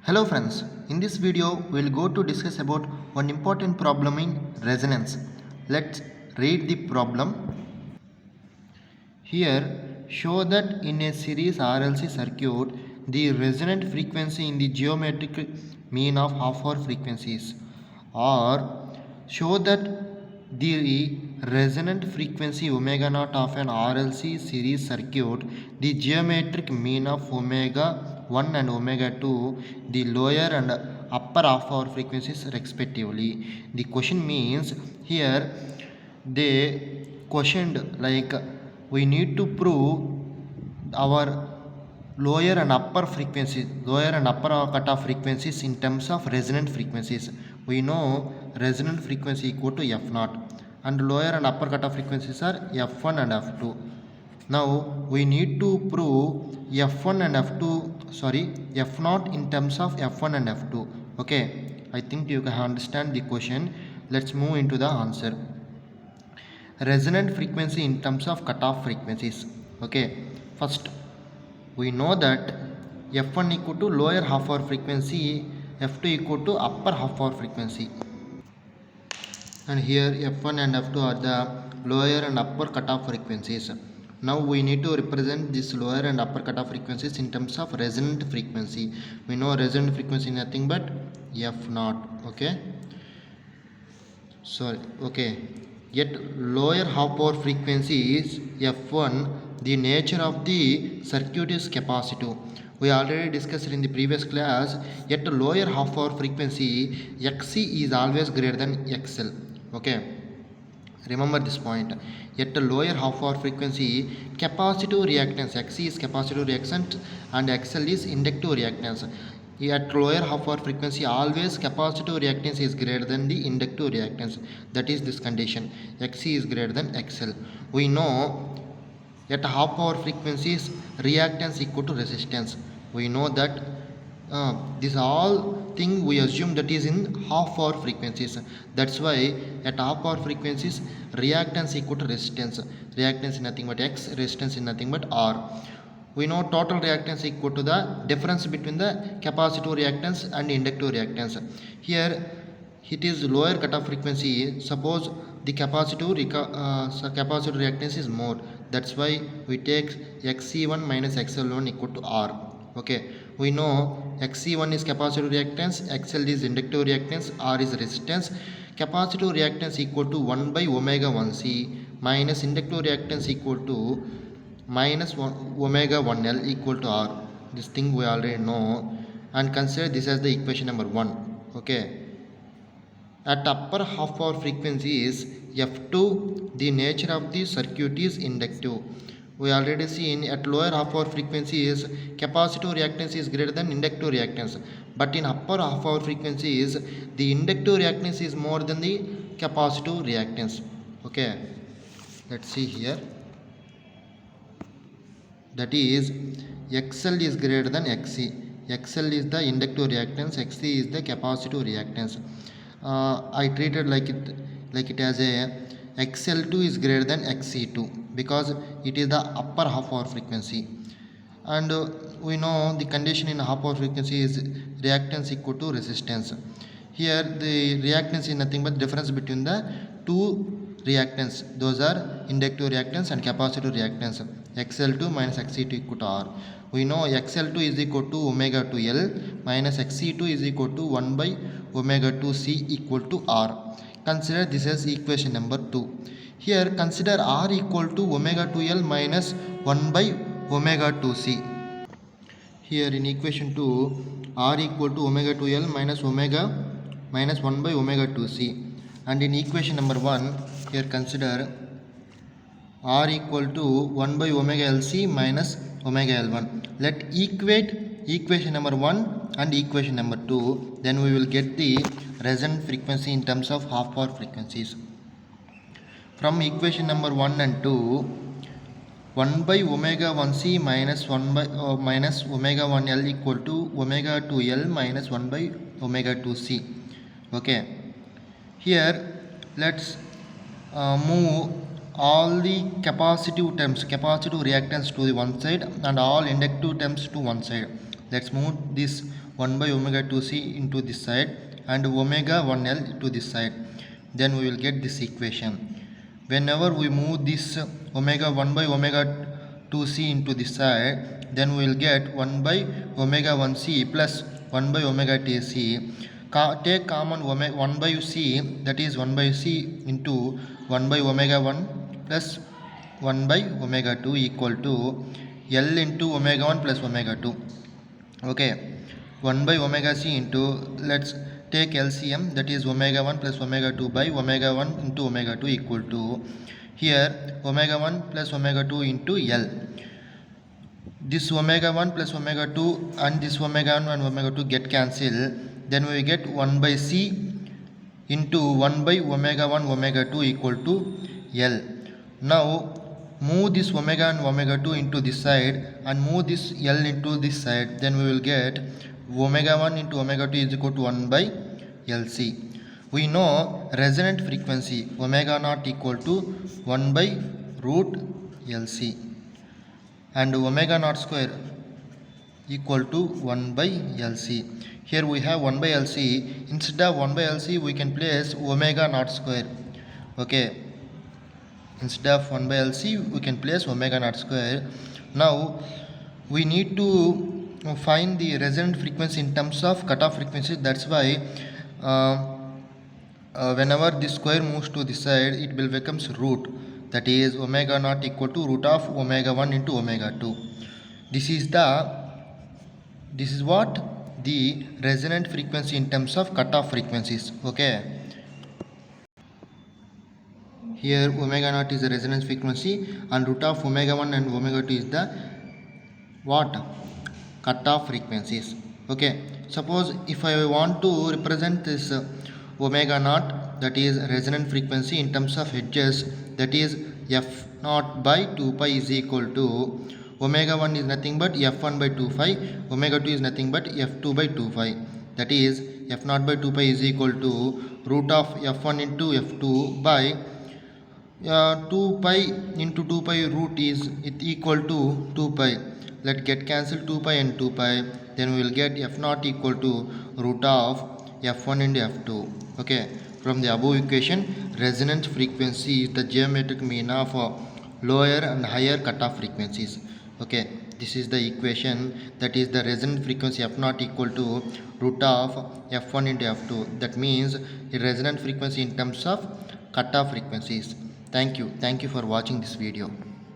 Hello friends, in this video we will go to discuss about one important problem in resonance. Let's read the problem. Here show that in a series RLC circuit the resonant frequency in the geometric mean of half-hour frequencies, or show that the resonant frequency omega naught of an RLC series circuit, the geometric mean of omega 1 and omega 2, the lower and upper half-hour frequencies respectively. The question means here they questioned like we need to prove our lower and upper cutoff frequencies in terms of resonant frequencies. We know resonant frequency equal to f0 and lower and upper cutoff frequencies are f1 and f2. Now we need to prove f1 and f0 in terms of f1 and f2. Okay, I think you can understand the question. Let's move into the answer. Resonant frequency in terms of cutoff frequencies. Okay, first we know that f1 equal to lower half hour frequency, f2 equal to upper half hour frequency, and here f1 and f2 are the lower and upper cutoff frequencies. Now we need to represent this lower and upper cutoff frequencies in terms of resonant frequency. We know resonant frequency nothing but f0. Okay, yet lower half power frequency is f1. The nature of the circuit is capacitive. We already discussed in the previous class. Yet lower half power frequency xc is always greater than xl. Okay, remember this point. Yet lower half hour frequency capacitive reactance, xc is capacitive reactance and xl is inductive reactance. At lower half hour frequency always capacitive reactance is greater than the inductive reactance. That is this condition, xc is greater than xl. We know at half hour frequencies reactance equal to resistance. We know that this all thing we assume that is in half hour frequencies. That's why at half hour frequencies reactance equal to resistance. Reactance is nothing but x, resistance is nothing but r. We know total reactance equal to the difference between the capacitive reactance and inductive reactance. Here it is lower cutoff frequency. Suppose the capacitive reactance is more. That's why we take xc1 minus xl1 equal to r. Okay, we know xc1 is capacitive reactance, xl is inductive reactance, r is resistance. Capacitive reactance equal to 1 by omega 1c minus inductive reactance equal to minus omega 1l equal to r. This thing we already know, and consider this as the equation number 1. Okay, at upper half hour frequency is f2. The nature of the circuit is inductive. We already seen at lower half hour frequency is capacitive reactance is greater than inductive reactance, but in upper half hour frequency is the inductive reactance is more than the capacitive reactance. Okay, let's see here. That is xl is greater than xc. xl is the inductive reactance, xc is the capacitive reactance. I treated like it as a xl2 is greater than xc2 because it is the upper half hour frequency, and we know the condition in half hour frequency is reactance equal to resistance. Here the reactance is nothing but difference between the two reactance. Those are inductive reactance and capacitive reactance. xl2 minus xc2 equal to r. We know xl2 is equal to omega 2l minus xc2 is equal to 1 by omega 2c equal to r. Consider this as equation number 2. Here consider r equal to omega 2l minus 1 by omega 2c. Here in equation 2, r equal to omega 2l minus 1 by omega 2c. And in equation number 1, here consider r equal to 1 by omega lc minus omega l1. Let equate equation number 1 and equation number 2. Then we will get the resonant frequency in terms of half hour frequencies. From equation number 1 and 2, 1 by omega 1c minus 1 by minus omega 1l equal to omega 2l minus 1 by omega 2c. Okay, here let's move all the capacitive terms, capacitive reactance to the one side and all inductive terms to one side. Let's move this 1 by omega 2c into this side and omega 1L to this side. Then we will get this equation. Whenever we move this omega 1 by omega 2c into this side, then we will get 1 by omega 1c plus 1 by omega tc. Take common 1 by c, that is 1 by c into 1 by omega 1 plus 1 by omega 2 equal to L into omega 1 plus omega 2. Okay, 1 by omega c into, let's take LCM, that is omega 1 plus omega 2 by omega 1 into omega 2 equal to, here omega 1 plus omega 2 into L. This omega 1 plus omega 2 and this omega 1 and omega 2 get cancelled. Then we get 1 by c into 1 by omega 1 omega 2 equal to L. Now move this omega and omega 2 into this side and move this L into this side. Then we will get omega 1 into omega 2 is equal to 1 by LC. We know resonant frequency omega naught equal to 1 by root LC and omega naught square equal to 1 by LC. Here we have 1 by LC. Instead of 1 by LC we can place omega naught square. Okay, instead of 1 by LC we can place omega naught square. Now we need to find the resonant frequency in terms of cutoff frequency. That's why whenever this square moves to this side, it will becomes root, that is omega naught equal to root of omega 1 into omega 2. This is what the resonant frequency in terms of cutoff frequencies. Okay, here omega naught is the resonance frequency and root of omega 1 and omega 2 is the what? Cutoff frequencies. Okay, suppose if I want to represent this omega naught, that is resonant frequency in terms of edges, that is f naught by 2 pi is equal to omega 1 is nothing but f1 by 2 pi, omega 2 is nothing but f2 by 2 pi, that is f naught by 2 pi is equal to root of f1 into f2 by 2 pi into 2 pi root is it equal to 2 pi. Let get cancel 2 pi and 2 pi, then we will get f naught equal to root of f1 into f2. Okay, from the above equation, resonance frequency is the geometric mean of lower and higher cutoff frequencies. Okay, this is the equation, that is the resonant frequency f naught equal to root of f1 into f2. That means the resonant frequency in terms of cutoff frequencies. Thank you for watching this video.